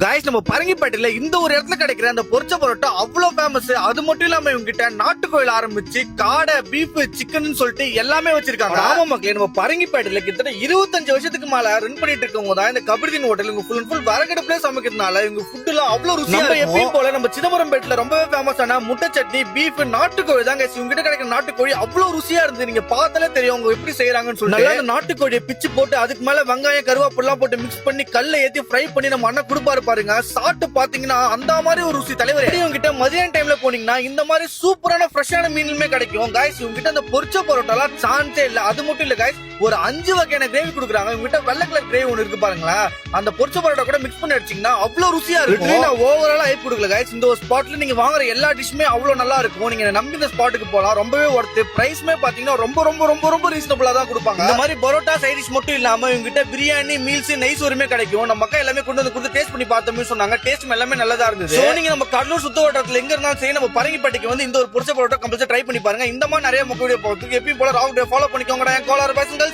Guys நம்ம பரங்கிப்பேட்டையில இந்த ஒரு இடத்துல கிடைக்கிற அந்த பொரிச்ச பரோட்டா அவ்வளவு ஃபேமஸ். அது மட்டும் இல்லாம இவங்க கிட்ட நாட்டுக்கோயில் ஆரம்பிச்சு காடை, பீஃப், சிக்கன் சொல்லிட்டு எல்லாமே வச்சிருக்காங்க. ஆமா மக்களே, நம்ம பரங்கிப்பேட்டையில கிட்டத்தட்ட 25 வருஷத்துக்கு மேல ரன் பண்ணிட்டு இருக்கவங்க தான் இந்த கபிர்தீன் ஹோட்டல். இவங்க ஃபுல் அண்ட் ஃபுல் விறகடுப்புல சமைக்கிறதுனால இவங்க ஃபுட் எல்லாம் அவ்வளவு ருசியா இருக்கும். எப்பயும் போல நம்ம சிதம்பரம்பேட்ல ரொம்பவே ஃபேமஸான முட்டை சட்னி, பீஃப், நாட்டுக்கோழி தான் guys. இவங்க கிட்ட கிடைக்கிற நாட்டுக்கோழி அவ்வளவு ருசியா இருந்தது. நீங்க பார்த்தாலே தெரியும் அவங்க எப்படி செய்யறாங்கன்னு சொல்லிட்டு. அந்த நாட்டுக்கோழியை பிச்சு போட்டு அதுக்கு மேல வெங்காயம், கருவேப்பிலாம் போட்டு மிக்ஸ் பண்ணி கல்ல ஏத்தி ஃப்ரை பண்ணி நம்ம அண்ணன் கொடுப்பாரு பாருங்க. சாப்பிட்டு பாத்தீங்கன்னா அந்த மாதிரி ஒரு ருசி தலைவர். இவங்க கிட்ட மதியான டைம்ல போனீங்கன்னா இந்த மாதிரி சூப்பரான ஃப்ரெஷ்ஷான மீனுமே கிடைக்கும் காய்ஸ். இவங்க கிட்ட அந்த பொரிச்ச பரோட்டாலாம் சான்ஸே இல்ல. அது மட்டும் இல்ல காய்ஸ், ஒரு 5 வகையான கிரேவி கொடுக்குறாங்க. இவங்க கிட்ட வெள்ளை கலர் கிரேவி ஒன்னு இருக்கு பாருங்களா. அந்த பொரிச்ச பரோட்டா கூட மிக்ஸ் பண்ணி அடிச்சீங்கன்னா அவ்வளவு ருசியா இருக்கும். நான் ஓவராலா ஹைப் கொடுக்கல காய்ஸ். இந்த ஒரு ஸ்பாட்ல நீங்க வாங்குற எல்லா டிஷ்மே அவ்வளவு நல்லா இருக்கும். நீங்க நம்பி இந்த ஸ்பாட்டுக்கு போலாம். ரொம்பவே ஒர்த். பிரைஸ்மே பாத்தீங்கன்னா ரொம்ப ரொம்ப ரொம்ப ரொம்ப ரீசனபிளா தான் கொடுப்பாங்க. இந்த மாதிரி பரோட்டா சைட் டிஷ் மட்டும் இல்லாம இவங்க கிட்ட பிரியாணி, மீல்ஸ், நைஸ் ஒருமே கிடைக்கும். நம்ம மக்கள் எல்லாமே கொண்டு வந்து கொடுத்து டேஸ்ட் பண்ணி பார்த்தோம்னு சொன்னாங்க. டேஸ்ட் எல்லாமே நல்லதா இருந்தது. சோ நீங்க நம்ம கடலூர் சுத்த வட்டாரத்துல எங்க இருந்தாலும் சரி நம்ம பரங்கிப்பேட்டைக்கு வந்து இந்த ஒரு பொரிச்ச பரோட்டா கம்பல்சரி ட்ரை பண்ணி பாருங்க. இந்த மாதிரி நிறைய மக்களுடைய போறதுக்கு எப்பயும் போல ராவுட் ஃபாலோ பண்ணிக்கோங்க. கோலார் பேசுங்கள்.